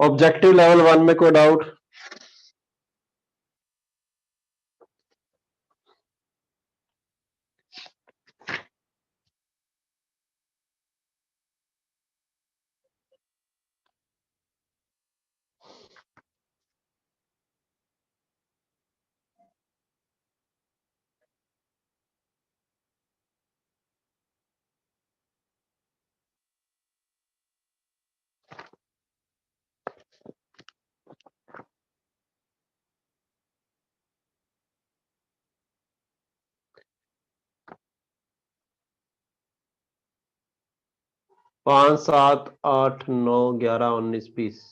Objective level 1 में कोई doubt? पांच, 7, 8, 9, 11, 19, 20।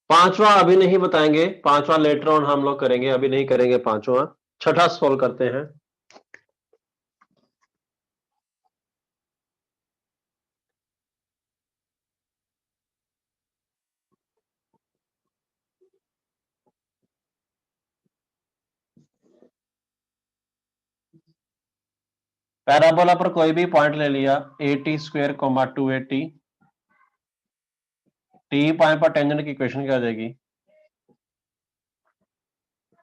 पांचवा अभी नहीं बताएंगे, पांचवा लेटर ऑन हम लोग करेंगे, अभी नहीं करेंगे पांचवा। छठा सोल्व करते हैं। पैराबोला पर कोई भी पॉइंट ले लिया, 80 स्क्वायर, 280। टी पॉइंट पर टेंजेंट की इक्वेशन क्या आ जाएगी?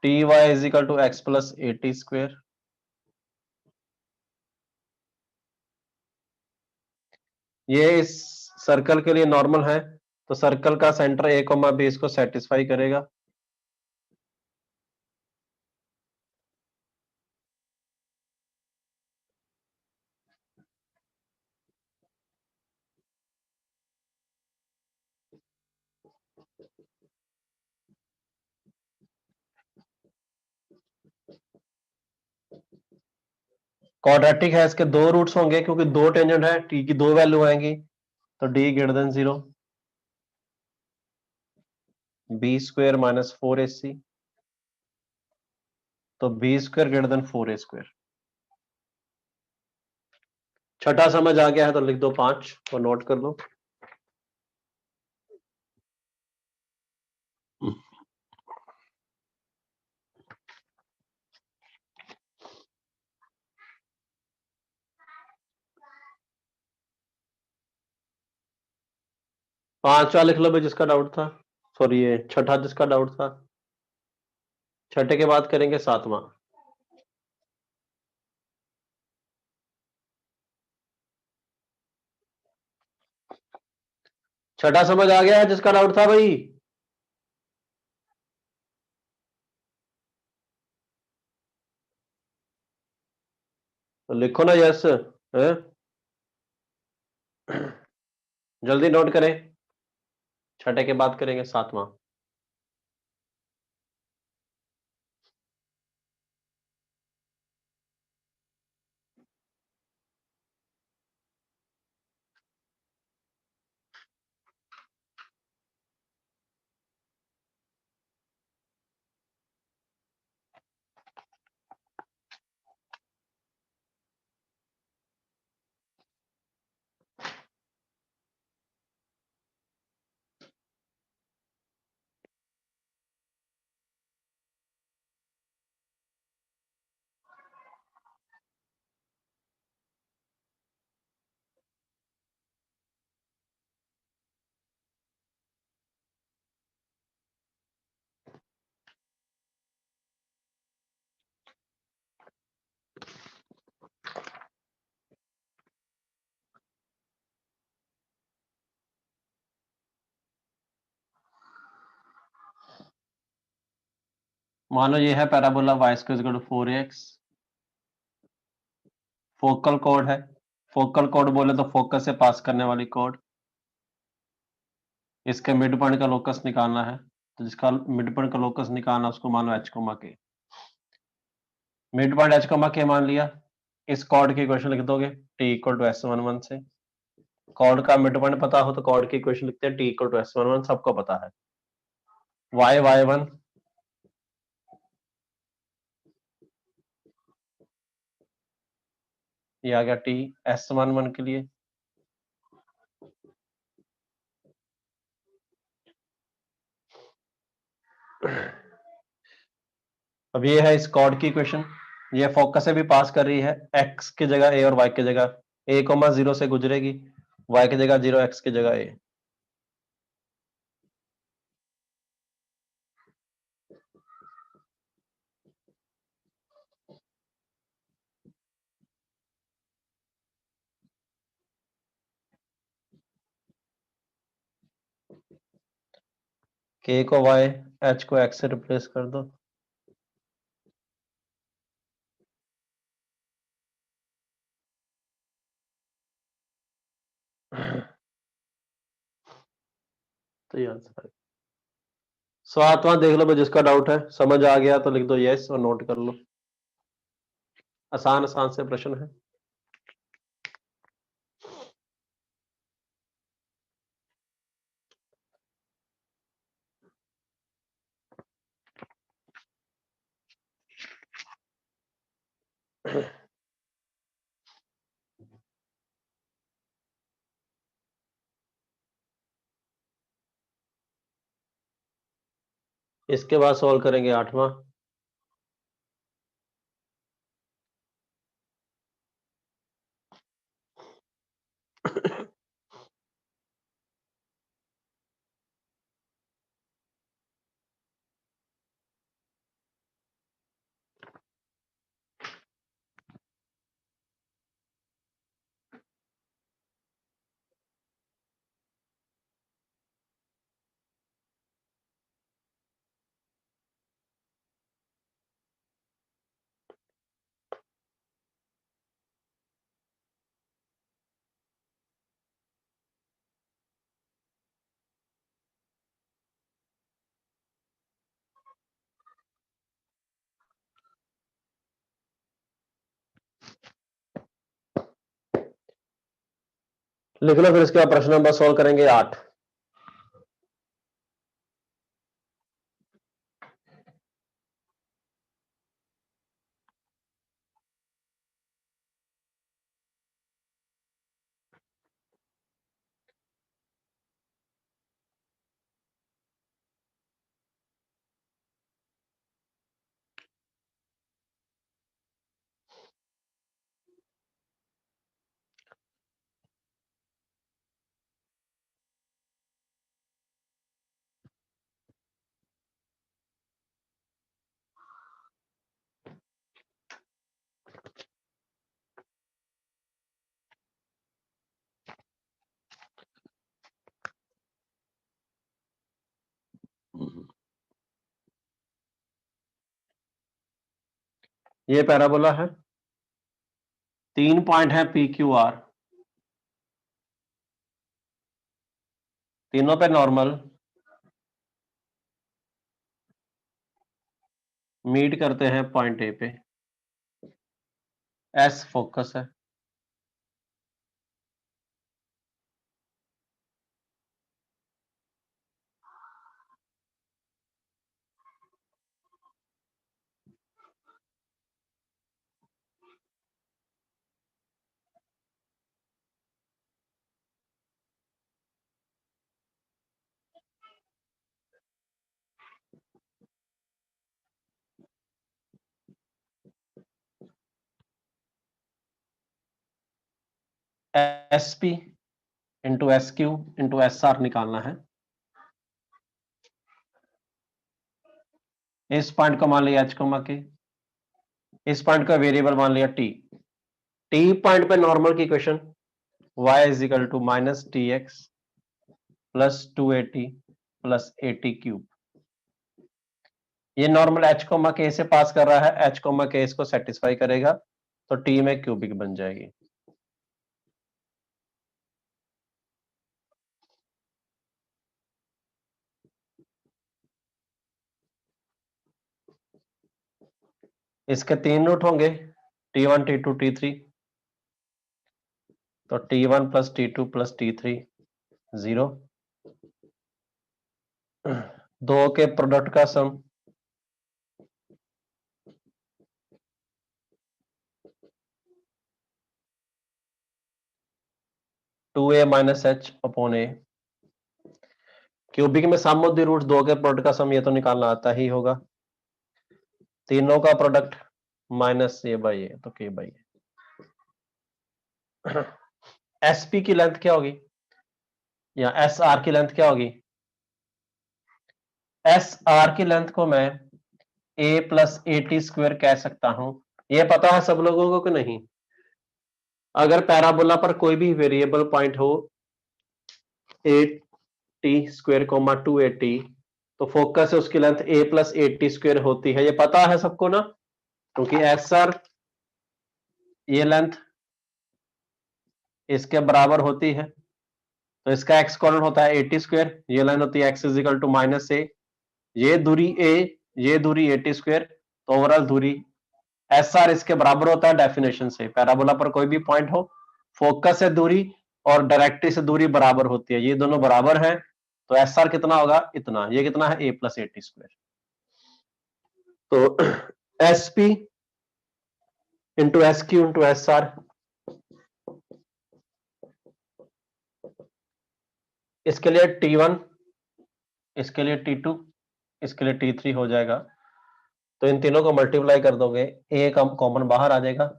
T Y is equal to X plus 80 square. ये इस सर्कल के लिए नॉर्मल है, तो सर्कल का सेंटर ए कोमा बी इसको सेटिस्फाई करेगा। क्वाड्रेटिक है, इसके दो रूट्स होंगे क्योंकि दो टेंजेंट है, टी की दो वैल्यू आएंगी, तो D greater than 0। B square minus 4ac, तो B square greater than 4a square. छठा समझ आ गया है तो लिख दो 5 और नोट कर लो। पांचवा लिख लो भाई जिसका डाउट था, सॉरी ये छठा जिसका डाउट था। छठे के बाद करेंगे सातवां। छठा समझ आ गया है जिसका डाउट था भाई? तो लिखो ना यस है। जल्दी नोट करें, छठे के बाद करेंगे सातवां। मानो ये है parabola y square equal to 4ax, focal कोड है, फोकल कोड बोले तो फोकस से पास करने वाली कोड, इसके मिड पॉइंट का लोकस निकालना है, तो जिसका मिड पॉइंट का लोकस निकालना उसको मानो h, के मिड पॉइंट h, के मान लिया, इस कॉर्ड की इक्वेशन लिख दोगे t इक्वल टू s11 से, कॉर्ड का मिड पॉइंट पता हो तो कॉर्ड की इक्वेशन लिखते हैं t इक्वल टू s11, सबको पता है, y1 ये आ गया t s11 के लिए, अब ये है इस कॉर्ड की इक्वेशन, ये फोकस से भी पास कर रही है, x की जगह a और y की जगह a, 0 से गुजरेगी, y की जगह 0, x की जगह a, k को y, h को x से रिप्लेस कर दो, तो ये आंसर है। सातवां देख लो भाई, जिसका डाउट है, समझ आ गया तो लिख दो यस और नोट कर लो, आसान आसान से प्रश्न है। इसके बाद सॉल्व करेंगे आठवां, लिख लो, फिर इसके बाद प्रश्न नंबर सॉल्व करेंगे 8। ये पैराबोला है, 3 पॉइंट है पी क्यू आर, तीनों पे नॉर्मल मीट करते हैं पॉइंट ए पे, एस फोकस है, S P into S Q into S R निकालना है, इस पॉइंट को मान लिया एच, के इस पॉइंट का वेरिएबल मान लिया टी, टी पॉइंट पे नॉर्मल की equation y is equal to minus T X plus 280 plus 80 cube, ये नॉर्मल h कोमा k से पास कर रहा है, h कोमा k इसको सेटिस्फाई करेगा तो T में क्यूबिक बन जाएगी। इसके 3 रूट होंगे, T1 T2 T3, तो T1 plus T2 plus T3 0, 2 के प्रोडक्ट का सम 2a minus h upon a। Cubic में सामुद्री रूट 2 के प्रोडक्ट का सम ये तो निकालना आता ही होगा, तीनों का product minus a by A, तो k बाई ए। एसपी की लेंथ क्या होगी या एस आर की लेंथ क्या होगी? एस आर की लेंथ को मैं a plus A T square कह सकता हूं। ये पता है सब लोगों को कि नहीं? अगर पैराबोला पर कोई भी वेरिएबल पॉइंट हो ए टी स्क्वायर कोमा 280, तो फोकस है उसकी length a plus A T square होती है, ये पता है सबको ना, क्योंकि एस आर ये लेंथ इसके बराबर होती है, तो इसका एक्स कोऑर्डिनेट होता है 80 स्क्वायर, ये लाइन होती है X is equal to minus A, ये दूरी ए, ये दूरी 80 स्क्वायर, तो ओवरऑल दूरी एस आर इसके बराबर होता है डेफिनेशन से। पैराबोला पर कोई भी पॉइंट हो, फोकस से दूरी और डायरेक्टरी से दूरी बराबर होती है, ये दोनों बराबर हैं, तो एस आर कितना होगा? इतना। ये कितना है? ए प्लस 80 स्क्वायर। तो S P into S Q into S R, इसके लिए T1, इसके लिए T2, इसके लिए T3 हो जाएगा, तो इन तीनों को मल्टीप्लाई कर दोगे, ए का कॉमन बाहर आ जाएगा,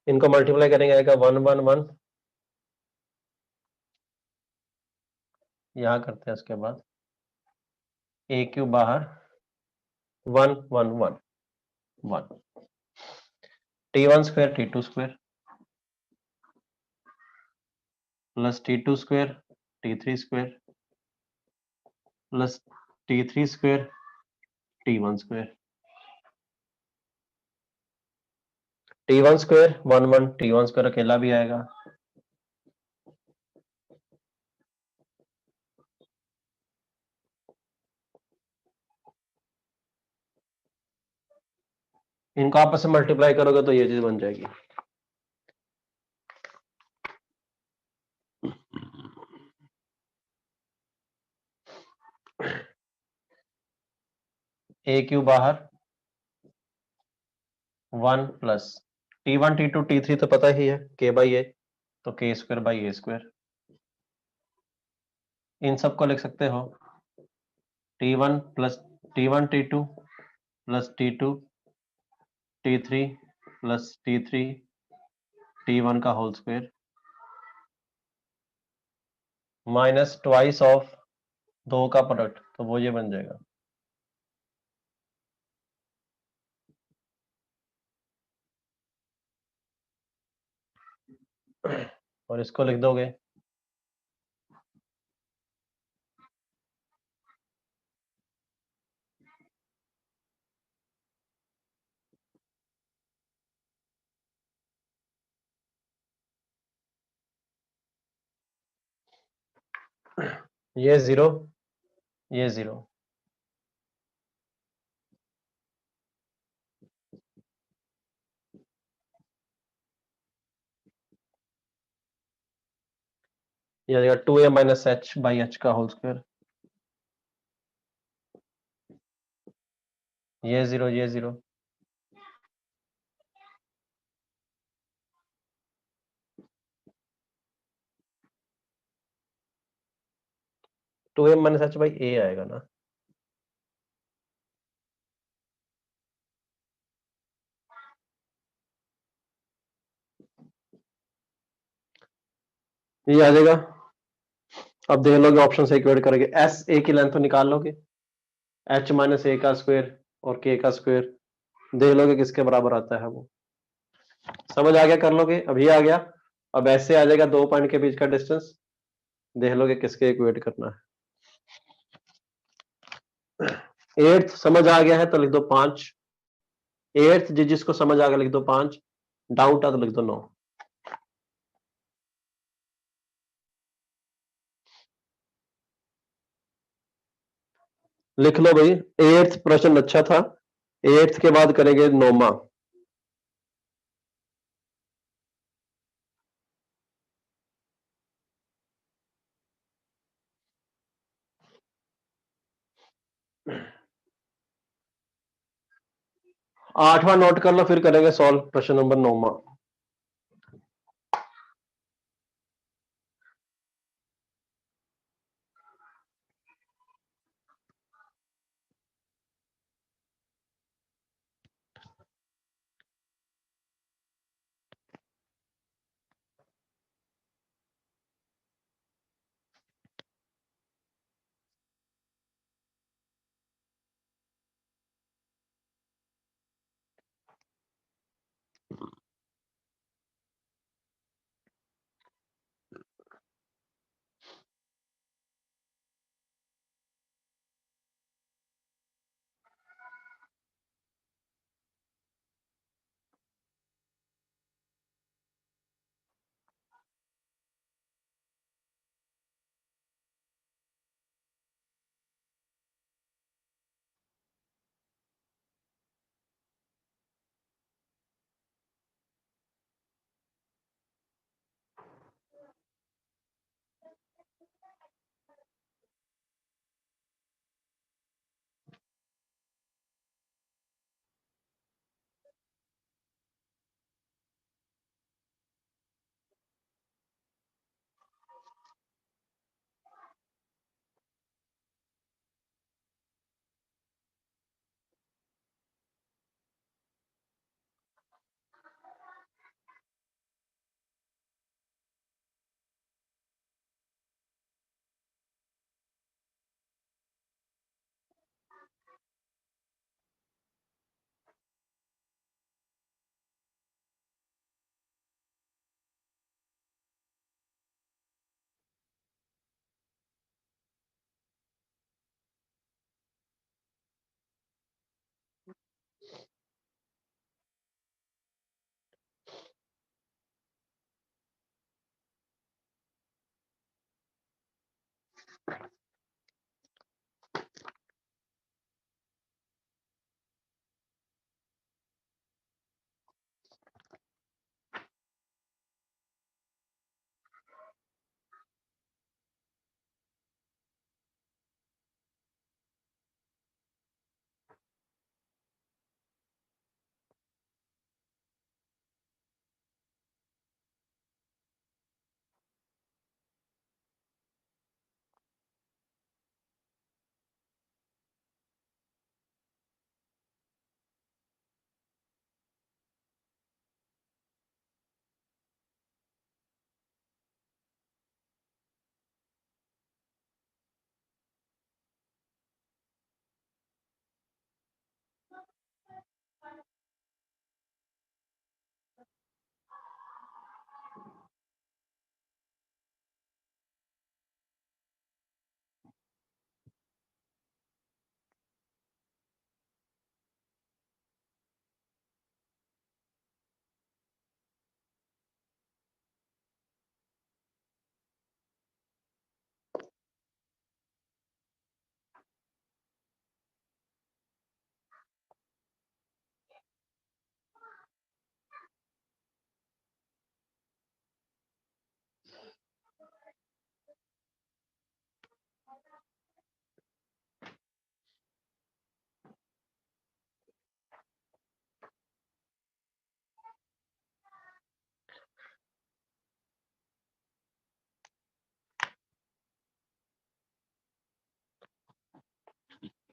इनको मल्टीप्लाई करेंगे आएगा 1 1 1, यहां करते हैं उसके बाद ए क्यू बाहर 1 1 1 1, T1 square T2 square plus T2 square T3 square plus T3 square T1 square, T1 square 1 1, T1 square अकेला भी आएगा, इनको आपस में मल्टीप्लाई करोगे तो ये चीज बन जाएगी। ए क्यू बाहर 1 प्लस T1 T2 T3 तो पता ही है k बाई ए, तो k square by A square, इन सबको लिख सकते हो T1 plus T1 T2 plus T2 T3 plus T3 T1 का whole square minus twice of 2 का प्रोडक्ट, तो वो ये बन जाएगा। और इसको लिख दोगे ये 0, ये 0, ये आ जाएगा 2a minus H by H का होल स्क्वायर, ये 0, ये 0, two M minus H by A आएगा ना, ये आ जाएगा। अब देख लोगे ऑप्शन से इक्वेट करेंगे, एस ए की लेंथ तो निकाल लोगे, एच माइनस ए का स्क्वायर और के का स्क्वायर, देख लोगे किसके बराबर आता है वो। समझ आ गया, कर लोगे, अभी आ गया। अब ऐसे आ जाएगा 2 पॉइंट के बीच का डिस्टेंस, देख लोगे किसके इक्वेट करना है। एट्थ समझ आ गया है तो लिख दो 5। एट्थ जिसको समझ आ गया लिख दो 5, डाउट है तो लिख दो 9। लिख लो भाई, एट्थ प्रश्न अच्छा था। एट्थ के बाद करेंगे नौमा। आठवां नोट कर लो, फिर करेंगे सॉल्व प्रश्न नंबर 9।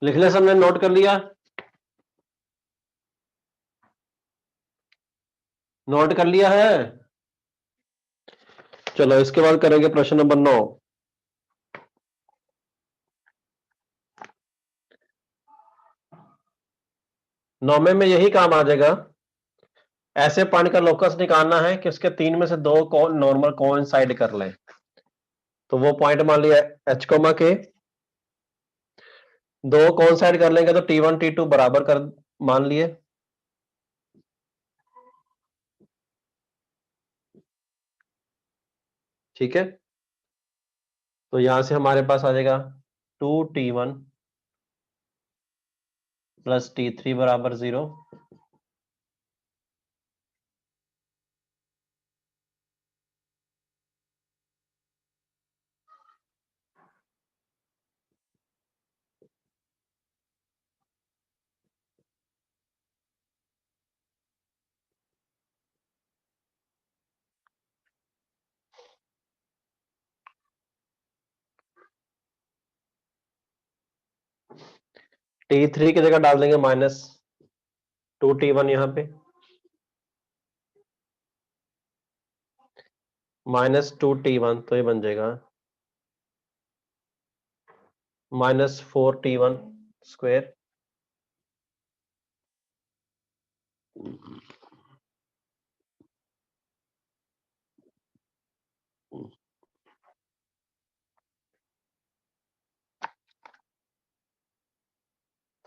लिख लिया सबने, नोट कर लिया? नोट कर लिया है? चलो इसके बाद करेंगे प्रश्न नंबर 9। 9 में यही काम आ जाएगा ऐसे पॉइंट का लोकस निकालना है कि उसके 3 में से 2 नॉर्मल कोइंसाइड कर लें। तो वो पॉइंट मान लिया h कोमा के, 2 कोइंसाइड कर लेंगे तो t1 t2 बराबर कर मान लिए। ठीक है, तो यहां से हमारे पास आ जाएगा 2t1 प्लस t3 बराबर 0। t3 की जगह डाल देंगे -2t1 यहां पे, -2t1 तो ये बन जाएगा -4t1 स्क्वायर।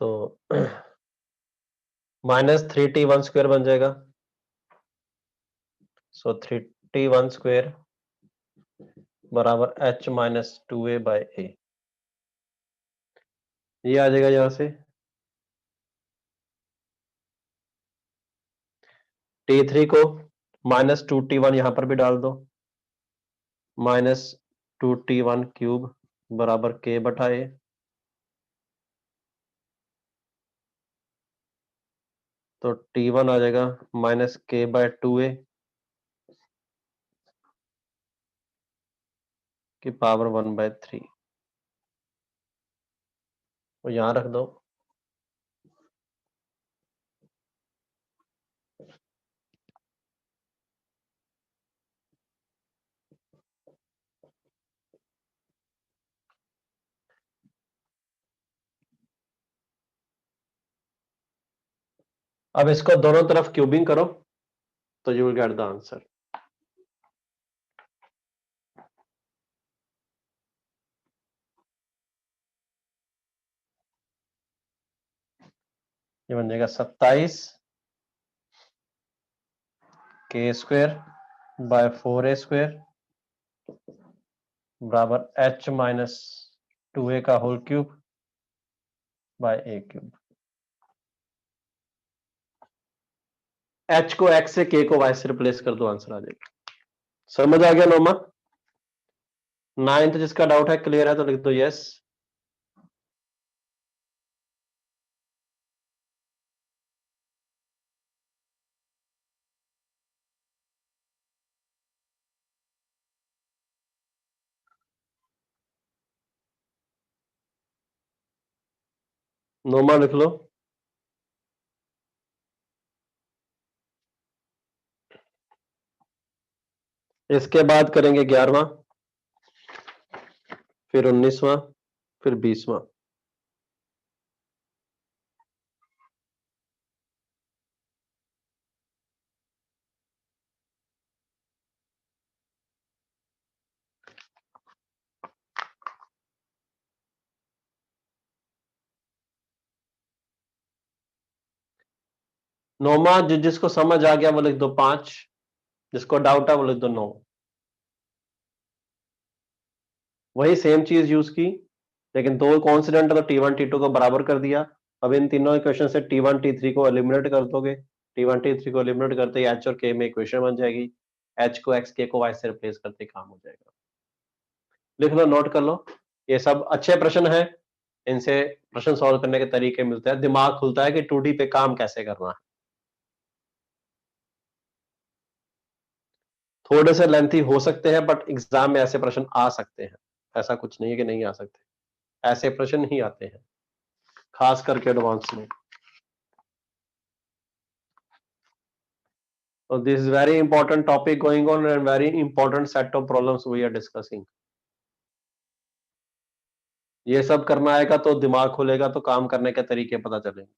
तो -3t1 स्क्वायर बन जाएगा। सो 3t1 स्क्वायर बराबर h -2a/a। ये आ जाएगा यहां से t3 को -2t1 यहां पर भी डाल दो, -2t1 क्यूब बराबर k बटा a। तो t1 आ जाएगा -k/2a की पावर 1/3। वो यहां रख दो। अब इसको दोनों तरफ क्यूबिंग करो तो you will get the answer. ये बन जाएगा 27 k² / 4a² बराबर h -2a का whole cube by a³। h को x से k को y से रिप्लेस कर दो, आंसर आ जाएगा। समझ आ गया नोमा? 9th जिसका डाउट है क्लियर है तो लिख दो यस। नोमा लिख लो। इसके बाद करेंगे 11वां, फिर 19वां, फिर 20वां। नोमा जिसको समझ आ गया वो लिख दो 5, जिसको डाउट है वो लिख दो 9। वही सेम चीज यूज की, लेकिन दो कॉन्स्टेंट तो t1 t2 को बराबर कर दिया। अब इन तीनों इक्वेशन से t1 t3 को एलिमिनेट कर दोगे, t1 t3 को एलिमिनेट करते ही h और k में इक्वेशन बन जाएगी, h को x, k को y से रिप्लेस करते काम हो जाएगा। लिख लो, नोट कर लो। ये सब अच्छे प्रश्न है, इनसे प्रश्न सॉल्व करने के तरीके मिलते हैं, दिमाग खुलता है कि 2D पे काम कैसे करना है। थोड़े से लेंथी हो सकते हैं बट एग्जाम में ऐसे प्रश्न आ सकते हैं, ऐसा कुछ नहीं है कि नहीं आ सकते, ऐसे प्रश्न ही आते हैं, खास करके एडवांस में। So this is very important topic going on and very important set of problems we are discussing. ये सब करना आएगा तो दिमाग खुलेगा तो काम करने के तरीके पता चलेंगे।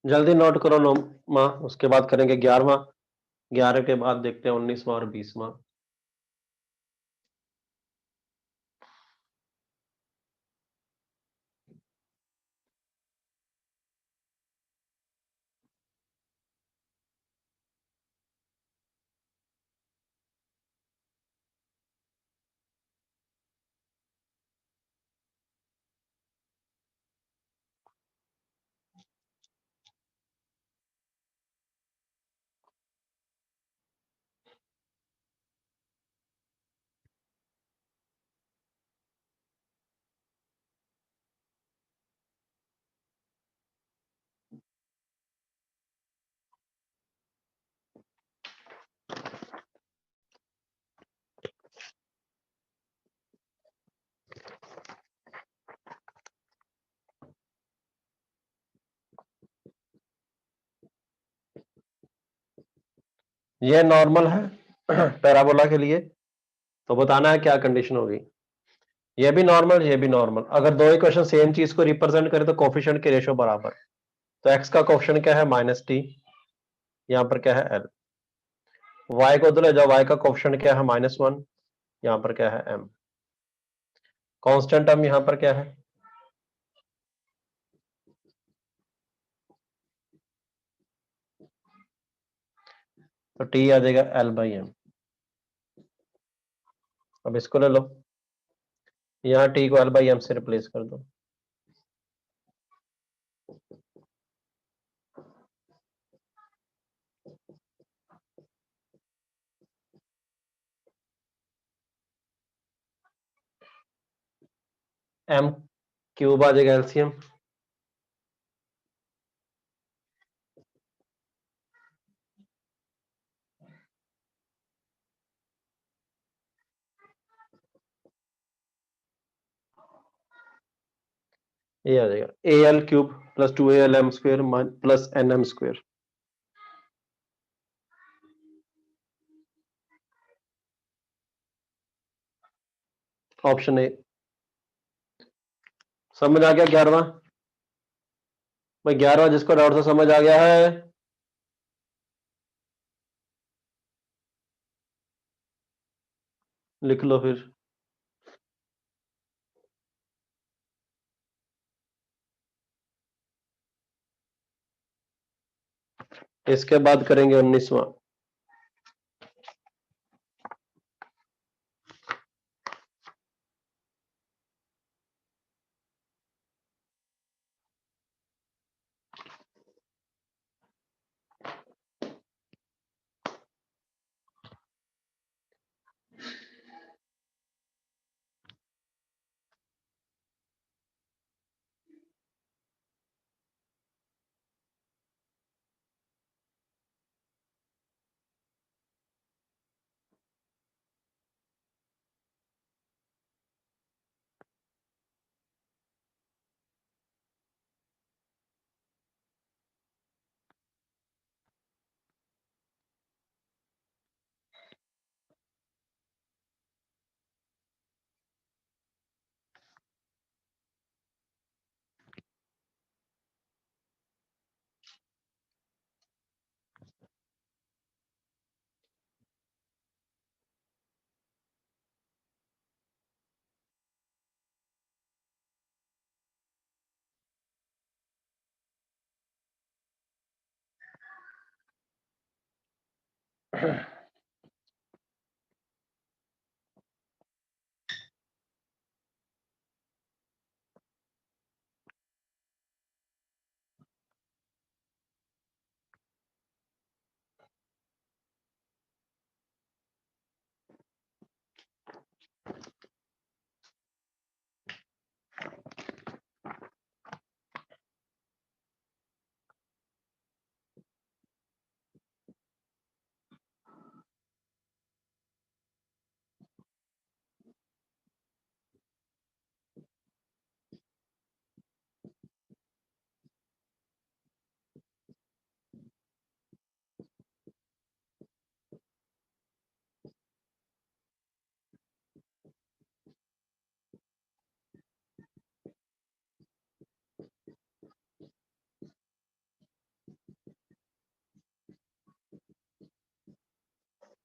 जल्दी नोट करो 9वां, उसके बाद करेंगे 11वां, 11 के बाद देखते हैं 19वां और 20वां। ये नॉर्मल है पैराबोला के लिए, तो बताना है क्या कंडीशन होगी। ये भी नॉर्मल, ये भी नॉर्मल। अगर दो इक्वेशन सेम चीज को रिप्रेजेंट करें तो कोफिशिएंट के रेशियो बराबर। तो x का कोफिशिएंट क्या है -t, यहां पर क्या है l। y को उधर ले जाओ, y का कोफिशिएंट क्या है -1, यहां पर क्या है m। कांस्टेंट टर्म यहां पर क्या है, तो t आ जाएगा l/m। अब इसको ले लो, यहाँ t को l/m से रिप्लेस कर दो। m क्यूब आ जाएगा एलसीएम, ये आ जाएगा al cube plus 2alm square plus nm square. Option A. समझ आ गया 11वां? भाई 11वां जिसको डाउट से समझ आ गया है, लिख लो फिर। इसके बाद करेंगे 19वां।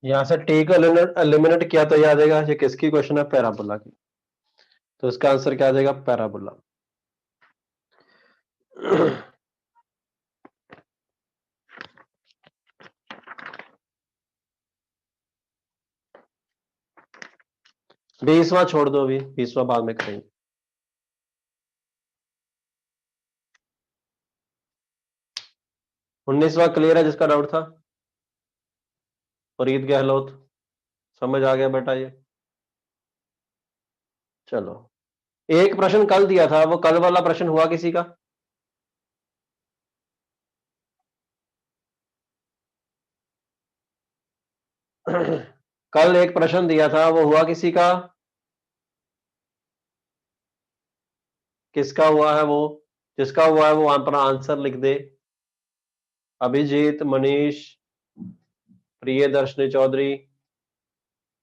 यहां से टी को एलिमिनेट किया तो ये आ जाएगा, ये किसकी क्वेश्चन है, पैराबोला की, तो इसका आंसर क्या आ जाएगा, पैराबोला। 20वां छोड़ दो, अभी 20वां बाद में करेंगे। उन्नीसवां क्लियर है जिसका डाउट था, फरीद गहलोत, समझ आ गया बेटा ये। चलो, एक प्रश्न कल दिया था, वो कल वाला प्रश्न हुआ किसी का? कल एक प्रश्न दिया था, वो हुआ किसी का? किसका हुआ है वो? जिसका हुआ है वो अपना आंसर लिख दे। अभिजीत, मनीष, प्रियदर्शनी चौधरी,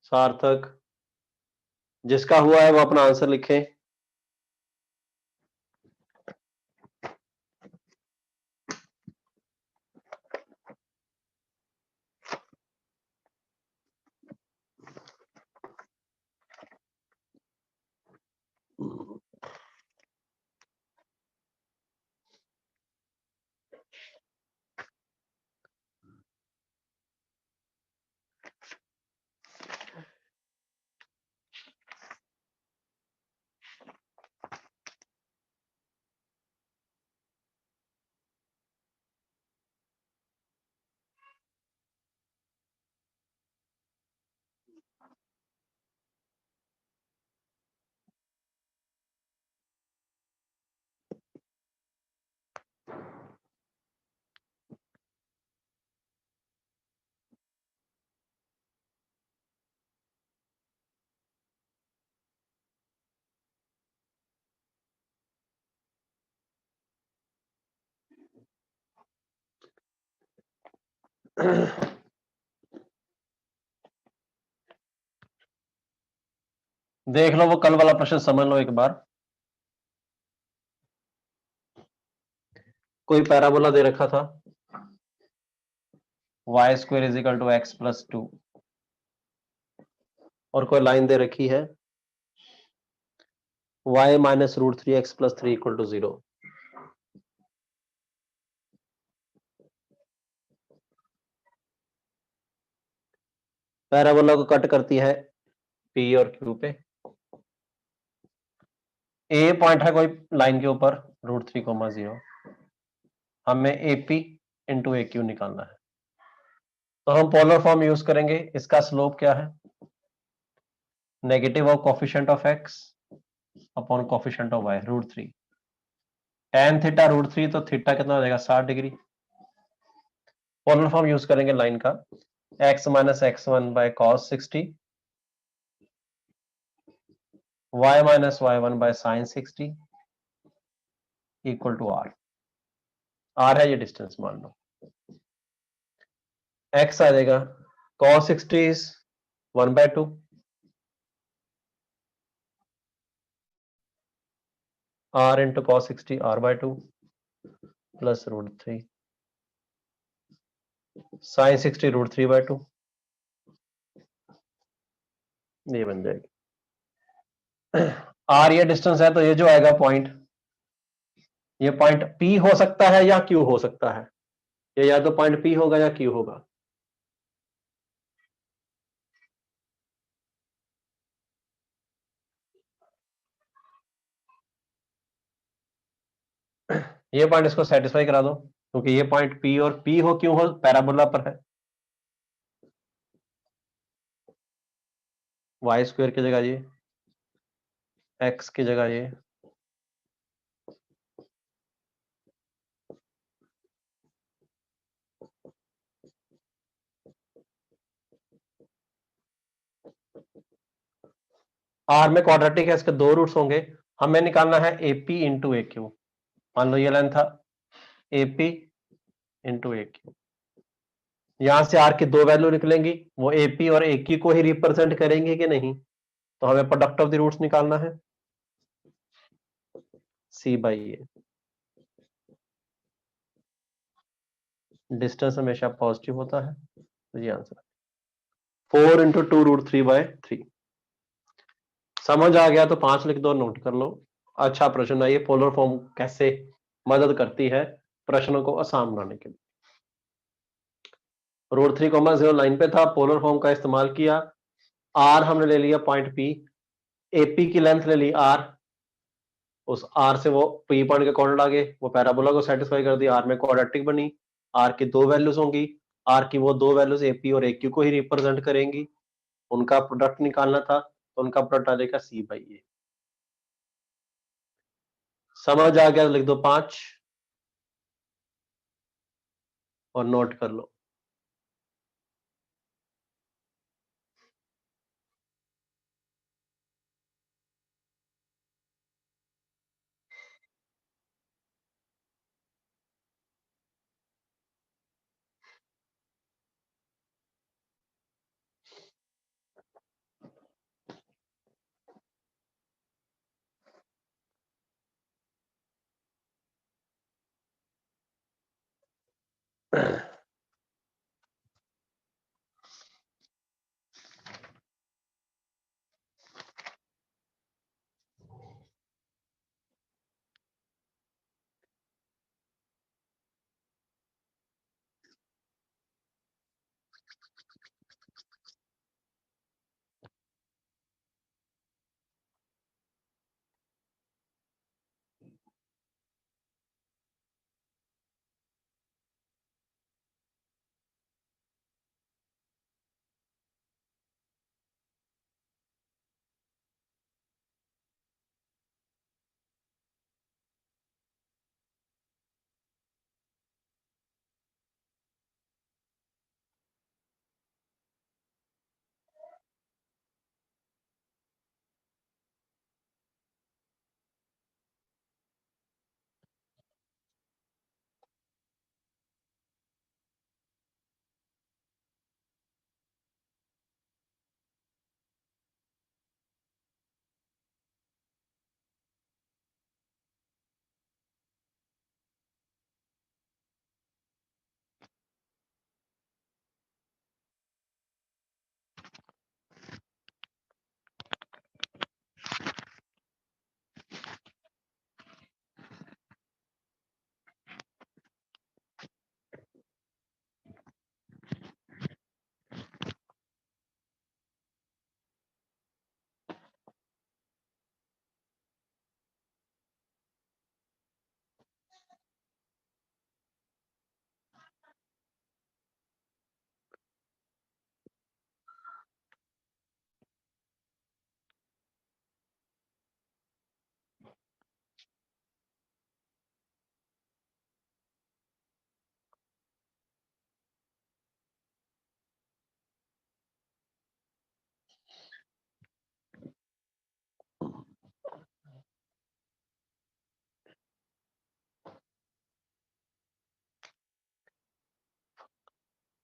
सार्थक, जिसका हुआ है वो अपना आंसर लिखें। देख लो वो कल वाला प्रश्न, समझ लो एक बार। कोई पैराबोला दे रखा था, Y square is equal to X plus 2, और कोई लाइन दे रखी है y minus root 3x plus 3 equal to 0। Parabola को कट करती है P और Q पे। ए पॉइंट है कोई लाइन के ऊपर, रूट 3,0। हमें AP इंटू ए क्यू निकालना है, तो हम पोलर फॉर्म यूज करेंगे। इसका स्लोप क्या है, negative of coefficient of x upon coefficient of y, root 3। tan theta root 3, तो थीटा कितना हो जाएगा, 60 डिग्री। पोलर फॉर्म यूज करेंगे लाइन का, x minus x1 by cos 60, y minus y1 by sine 60 equal to r। r है ये distance, मान लो। x आ जाएगा cos 60 is 1/2, r into cos 60 r/2 plus root 3 sine 60 root 3/2, ये बन जाएगी। r ये डिस्टेंस है, तो ये जो आएगा पॉइंट, ये पॉइंट P हो सकता है या Q हो सकता है, ये या तो पॉइंट P होगा या Q होगा। ये पॉइंट इसको सेटिस्फाई करा दो, क्योंकि ये पॉइंट P और P हो क्यों हो, पैराबोला पर है। वाई स्क्वायर की जगह ये, x की जगह ये, r में क्वाड्रेटिक है, इसके दो रूट्स होंगे। हमें निकालना है AP इंटू ए क्यू। मान लो ये लाइन था AP इंटू ए क्यू, यहां से r की दो वैल्यू निकलेंगी, वो AP और AQ को ही रिप्रेजेंट करेंगे कि नहीं, तो हमें प्रोडक्ट ऑफ द रूट्स निकालना है, C बाई ए। डिस्टेंस हमेशा पॉजिटिव होता है, तो ये आंसर। 4 इंटू 2√3/3। समझ आ गया तो 5 लिख दो, नोट कर लो। अच्छा प्रश्न है ये, पोलर फॉर्म कैसे मदद करती है प्रश्नों को आसान बनाने के लिए। √3,0 लाइन पे था, पोलर फॉर्म का इस्तेमाल किया। आर हमने ले लिया पॉइंट पी, एपी की लेंथ ले ली आर, उस आर से वो पी पॉइंट के कोऑर्डिनेट आ गए, वो पैराबोला को सेटिस्फाई कर दिया, आर में क्वाड्रेटिक बनी। आर की दो वैल्यूज होंगी, आर की वो दो वैल्यूज एपी और एक्यू को ही रिप्रेजेंट करेंगी, उनका प्रोडक्ट निकालना था, तो उनका प्रोडक्ट आ जाएगा C/A। समझ आ गया तो लिख दो 5 और नोट कर लो।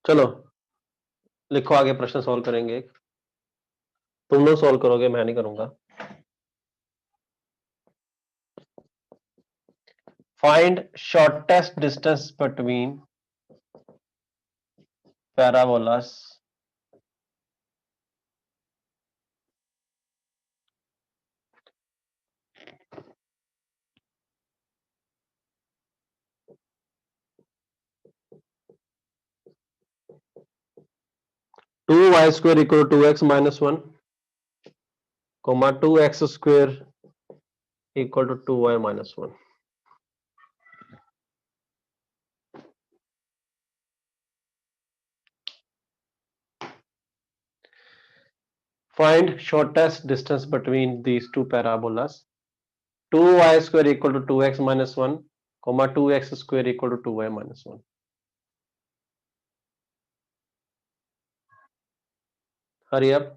चलो लिखो आगे, प्रश्न सॉल्व करेंगे। तुम लोग सॉल्व करोगे, मैं नहीं करूंगा। Find shortest distance between parabolas to Y square equal to X minus one, comma 2x square equal to 2y minus one. Find shortest distance between these two parabolas. 2y square equal to 2x minus 1, comma 2x square equal to 2y minus 1. Hurry up.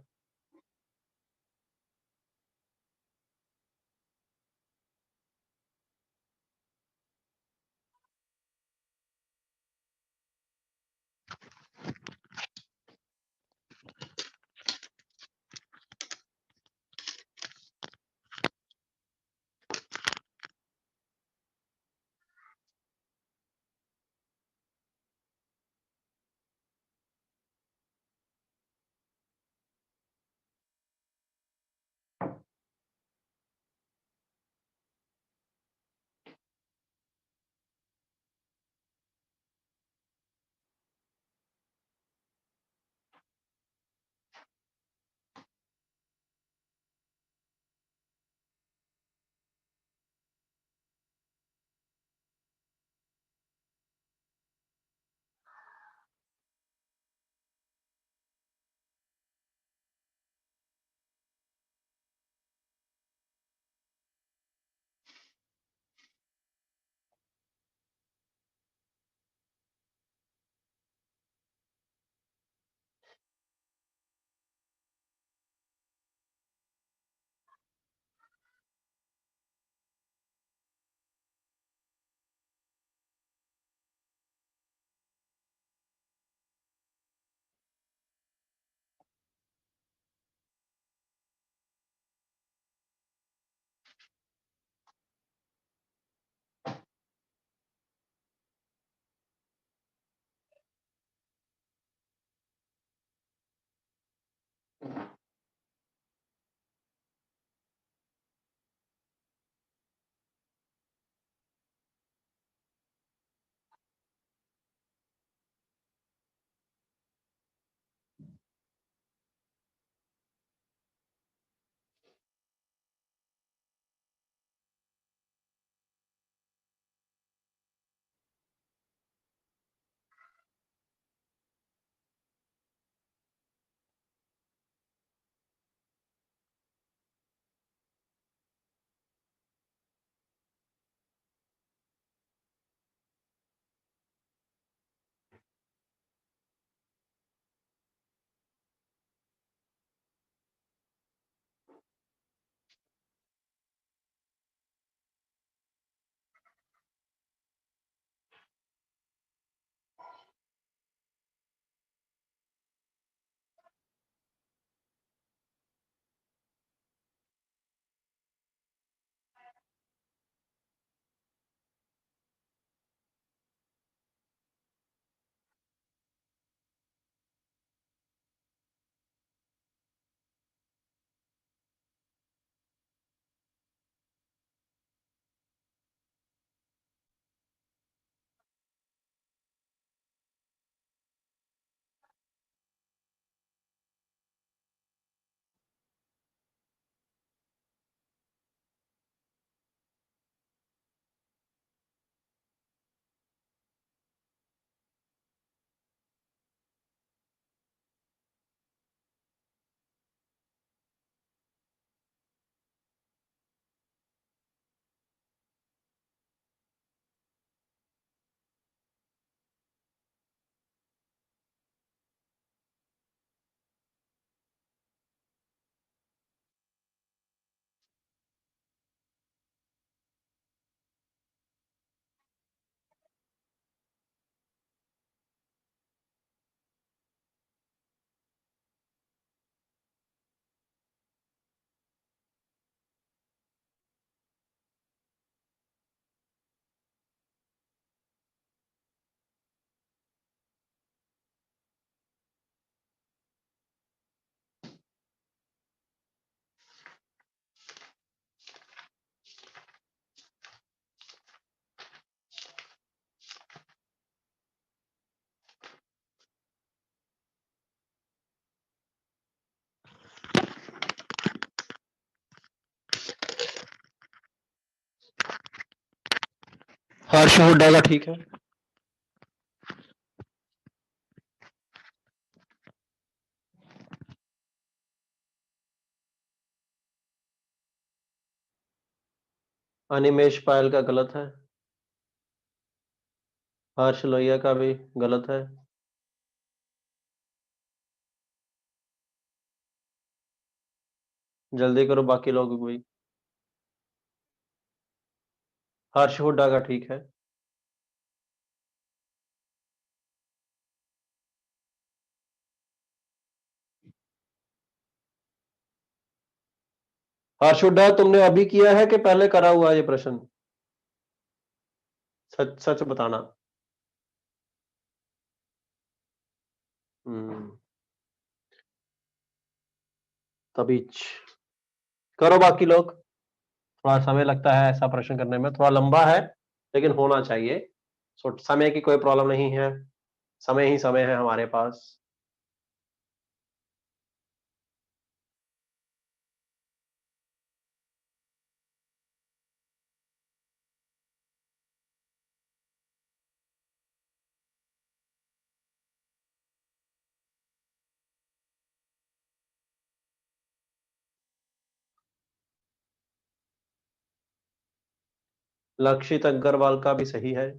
हर्ष हुड्डा का ठीक है। अनिमेश पायल का गलत है। हर्ष लोहिया का भी गलत है। जल्दी करो बाकी लोग भी। हर्ष हुड्डा का ठीक है। हर्ष हुड्डा तुमने अभी किया है कि पहले करा हुआ है ये प्रश्न? सच सच बताना। हम्म। तभी करो बाकी लोग। थोड़ा समय लगता है ऐसा प्रश्न करने में, थोड़ा लंबा है लेकिन होना चाहिए। समय की कोई प्रॉब्लम नहीं है, समय ही समय है हमारे पास। लक्षित अग्रवाल का भी सही है।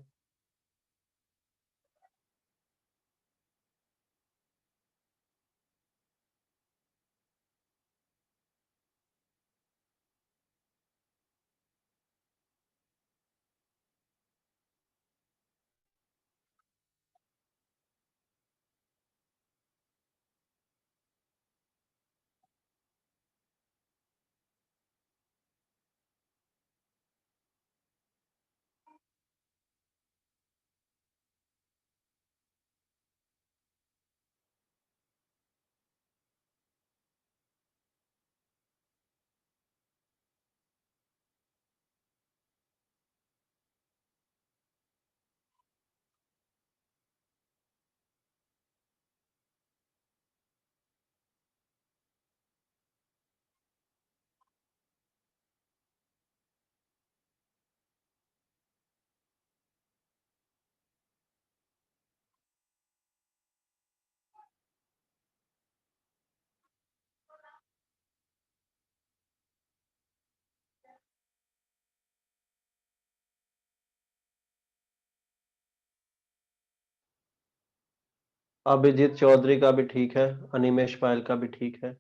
अभिजीत चौधरी का भी ठीक है, अनिमेश पायल का भी ठीक है।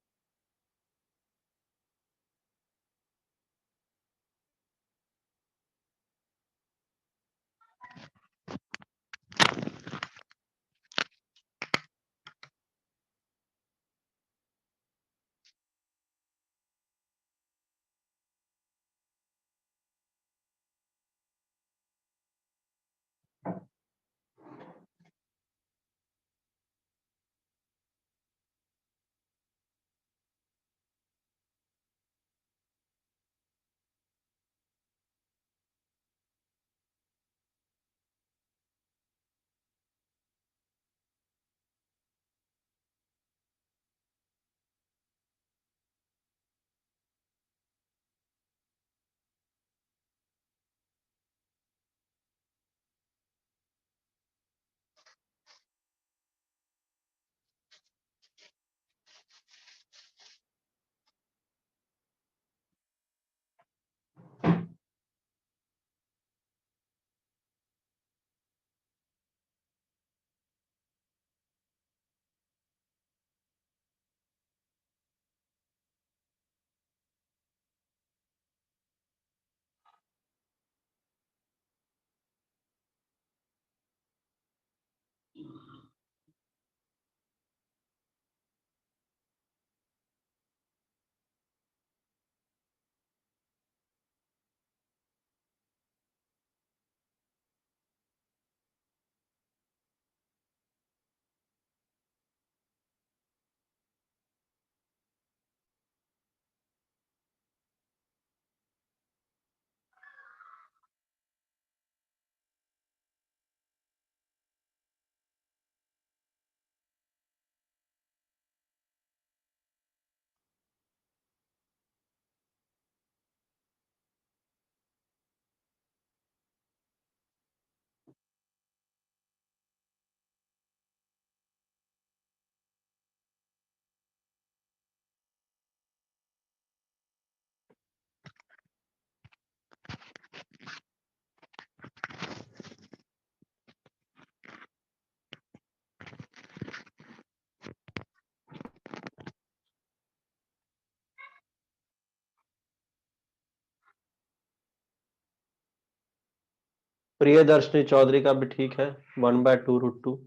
प्रियदर्शनी चौधरी का भी ठीक है, 1/2√2।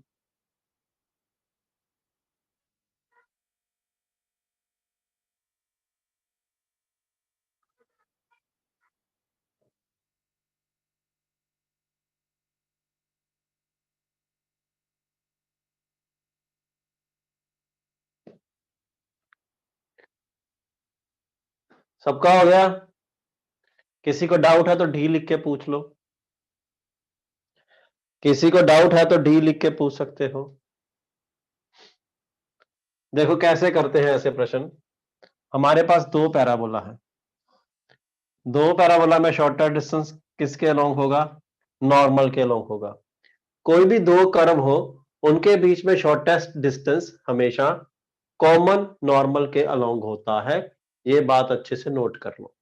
सबका हो गया? किसी को डाउट है तो डी लिख के पूछ लो, किसी को डाउट है तो डी लिख के पूछ सकते हो। देखो कैसे करते हैं ऐसे प्रश्न। हमारे पास दो पैराबोला है, दो पैराबोला में शॉर्टर डिस्टेंस किसके अलोंग होगा? नॉर्मल के अलोंग होगा। कोई भी दो कर्व हो, उनके बीच में शॉर्टेस्ट डिस्टेंस हमेशा कॉमन नॉर्मल के अलोंग होता है। ये बात अच्छे से नोट कर लो।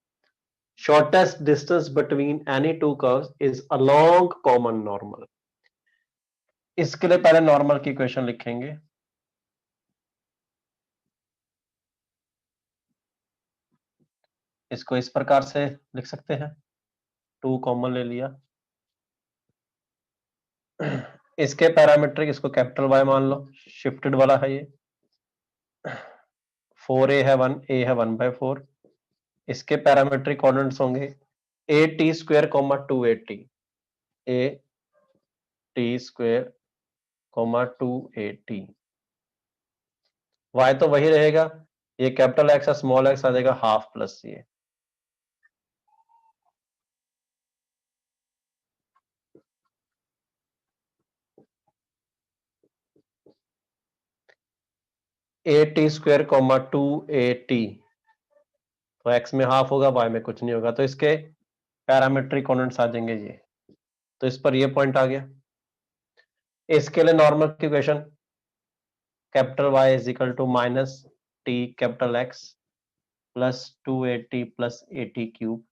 Shortest distance between any two curves is along common normal. इसके लिए पहले नॉर्मल की इक्वेशन लिखेंगे। इसको इस प्रकार से लिख सकते हैं, टू कॉमन ले लिया, इसके पैरामीट्रिक इसको कैपिटल वाई मान लो, शिफ्टेड वाला है ये, 4a है 1, a है 1/4। इसके पैरामीट्रिक कोऑर्डिनेट्स होंगे A T square comma 2a t, A T square comma 2a t। Y तो वही रहेगा, ये कैपिटल एक्स है, स्मॉल एक्स आ जाएगा हाफ प्लस ये। A T square comma 2a t, तो एक्स में हाफ होगा, वाई में कुछ नहीं होगा, तो इसके पैरामीट्रिक कोऑर्डिनेट्स आ जाएंगे ये। तो इस पर ये पॉइंट आ गया। इसके लिए नॉर्मल की equation capital Y is equal to minus T capital X plus 2a t plus a t cube.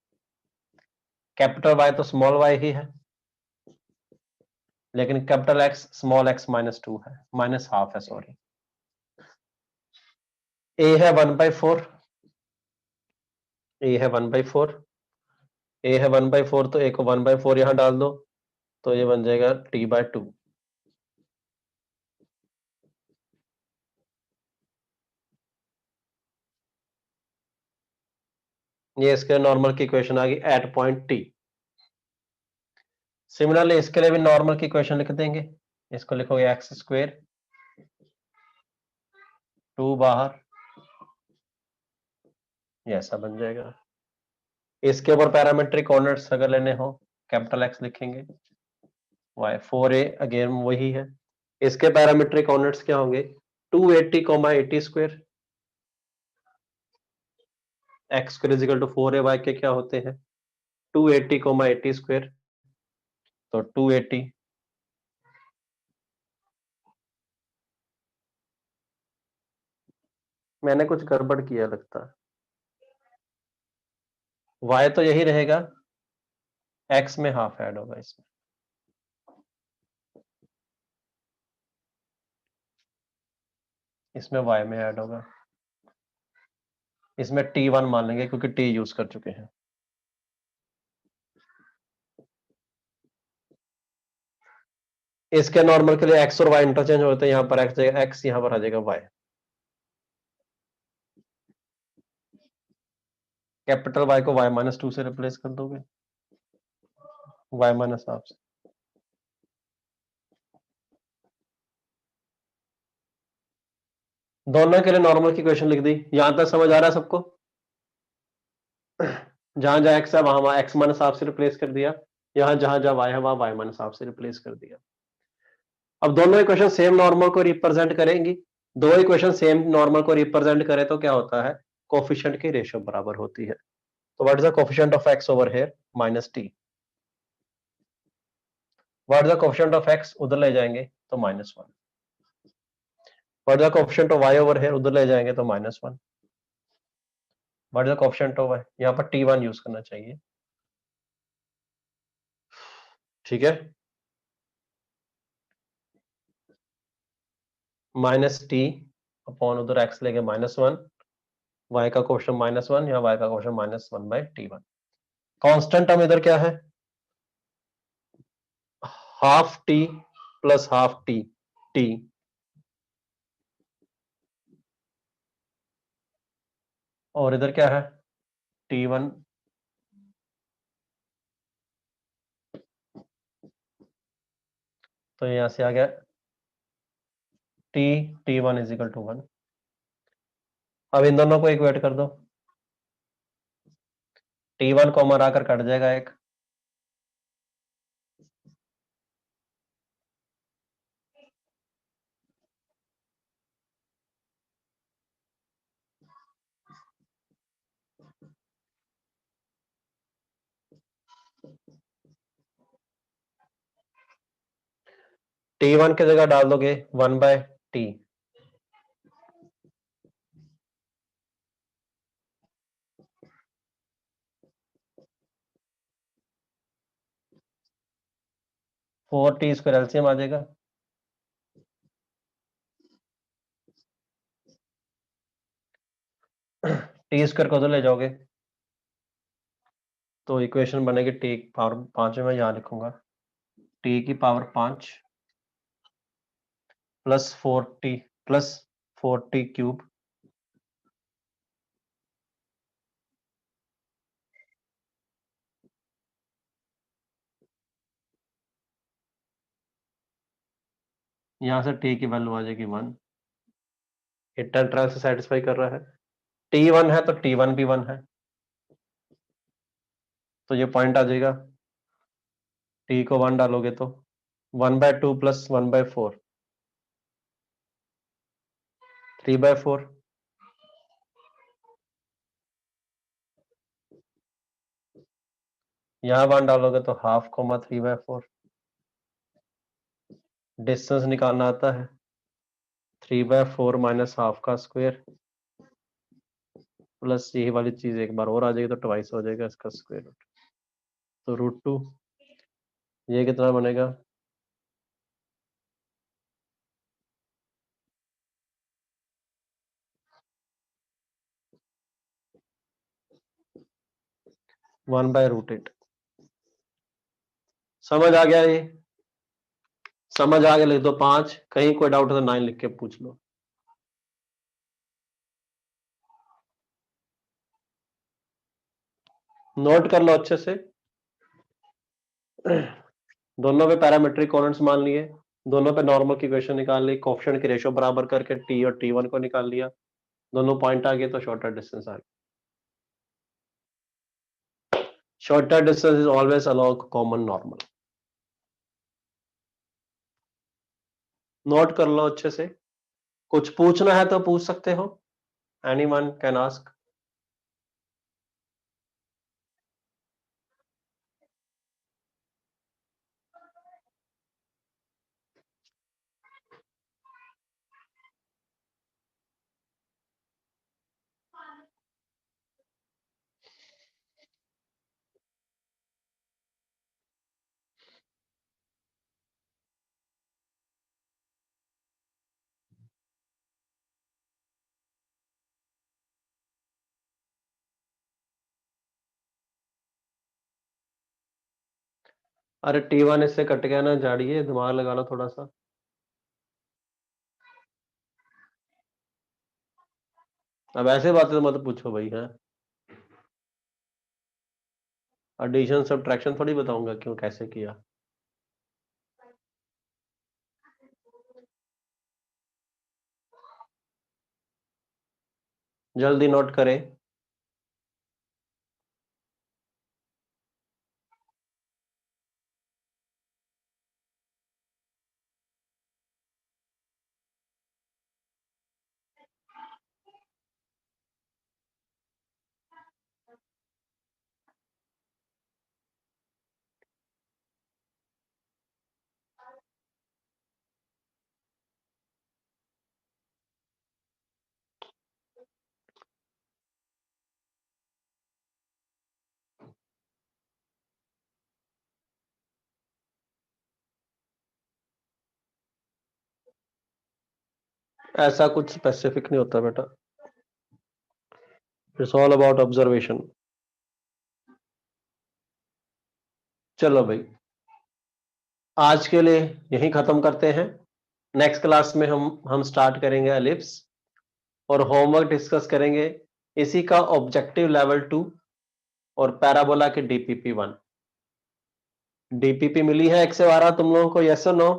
Capital Y तो स्मॉल वाई ही है, लेकिन कैपिटल एक्स स्मॉल एक्स -2 है, माइनस हाफ है, सॉरी। ए है 1/4, ए है 1/4, ए है 1/4, तो ए को 1/4 यहां डाल दो, तो ये बन जाएगा t/2। ये इसके नॉर्मल की इक्वेशन आ गई एट पॉइंट टी। सिमिलरली इसके लिए भी नॉर्मल की इक्वेशन लिख देंगे। इसको लिखोगे एक्स स्क्वायर, 2 बाहर, ये ऐसा बन जाएगा। इसके ऊपर पैरामीट्रिक कोऑर्डिनेट्स अगर लेने हो, कैपिटल एक्स लिखेंगे, वाई 4a अगेन वही है। इसके पैरामीट्रिक कोऑर्डिनेट्स क्या होंगे? 2a t comma a t square, X square is equal to 4a, के क्या होते हैं? 2a t comma a t square, तो 2a t मैंने कुछ गड़बड़ किया लगता है, y तो यही रहेगा, x में हाफ ऐड होगा, इसमें इसमें y में ऐड होगा, इसमें t1 मान लेंगे क्योंकि t यूज कर चुके हैं। इसके नॉर्मल के लिए x और y इंटरचेंज होते हैं, यहां पर x जाएगा x, यहां पर आ जाएगा y। कैपिटल Y को y-2 से रिप्लेस कर दोगे, y माइनस हाफ से। दोनों के लिए नॉर्मल की इक्वेशन लिख दी। यहां तक समझ आ रहा है सबको? जहां जहां x है वहां x माइनस हाफ से रिप्लेस कर दिया, यहां जहां जहां y है वहां y माइनस हाफ से रिप्लेस कर दिया। अब दोनों इक्वेशन सेम नॉर्मल को रिप्रेजेंट करेंगी। दो इक्वेशन सेम नॉर्मल को रिप्रेजेंट करे तो क्या होता है? कोफिशिएंट की रेशियो बराबर होती है। तो what is the coefficient of x over here? -t। What is the coefficient of x? उधर ले जाएंगे तो -1। What is the coefficient of y over here? उधर ले जाएंगे तो -1। What is the coefficient of y? यहाँ पर t1 यूज करना चाहिए, ठीक है। -t अपॉन उधर x लेंगे -1, y का क्वेश्चन -1 या y का क्वेश्चन -1/t1। कांस्टेंट टर्म इधर क्या है? Half T plus half T T, और इधर क्या है T1, तो यहां से आ गया T1 इज इक्वल टू 1। अब इन दोनों को इक्वेट कर दो, T1 कॉमन आकर कट जाएगा एक, T1 की जगह डाल दोगे 1/T, four T square LCM आ जाएगा, टी स्क्वायर को तो ले जाओगे तो इक्वेशन बनेगी टी की पावर 5 में, यहां लिखूंगा टी की पावर 5 प्लस 4t क्यूब, यहां से टी की वैल्यू आ जाएगी 1। ये 10 ट्रायल से सेटिस्फाई कर रहा है, T1 है तो T1 भी 1 है, तो ये पॉइंट आ जाएगा, टी को 1 डालोगे तो 1/2 प्लस 1/4 3/4, यहां 1 डालोगे तो हाफ कोमा 3/4, डिस्टेंस निकालना आता है 3/4 माइनस हाफ का स्क्वायर प्लस यही वाली चीज एक बार और आ जाएगी तो ट्वाइस हो जाएगा इसका स्क्वायर रूट, तो √2, ये कितना बनेगा 1/√8। समझ आ गया, ये समझ आ गया लिख दो 5, कहीं कोई डाउट है तो 9 लिख के पूछ लो। नोट कर लो अच्छे से, दोनों पे पैरामेट्रिक कोऑर्डिनेट्स मान लिए, दोनों पे नॉर्मल की इक्वेशन निकाल ली, कोएफिशिएंट की रेशियो बराबर करके टी और T1 को निकाल लिया, दोनों पॉइंट आ गए तो शॉर्टर डिस्टेंस आ गया। Shorter distance is always along common normal. Note कर लो अच्छे से, कुछ पूछना है तो पूछ सकते हो, एनीवन कैन आस्क। अरे T1 इससे कट गया ना, झाड़िए दिमाग लगा लो थोड़ा सा। अब ऐसे बातें तो मत पूछो भाई, है एडिशन सब्ट्रैक्शन थोड़ी बताऊंगा क्यों कैसे किया। जल्दी नोट करें, ऐसा कुछ स्पेसिफिक नहीं होता बेटा, इट्स ऑल अबाउट ऑब्जर्वेशन। चलो भाई, आज के लिए यही खत्म करते हैं। नेक्स्ट क्लास में हम स्टार्ट करेंगे एलिप्स और होमवर्क डिस्कस करेंगे इसी का ऑब्जेक्टिव लेवल 2 और पैराबोला के डीपीपी 1। डीपीपी मिली है 1 से 12 तुम लोगों को, यस और नो?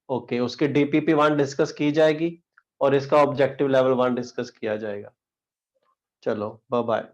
ओके, उसकी डीपीपी 1 डिस्कस की जाएगी और इसका ऑब्जेक्टिव लेवल 1 डिस्कस किया जाएगा। चलो बाय बाय।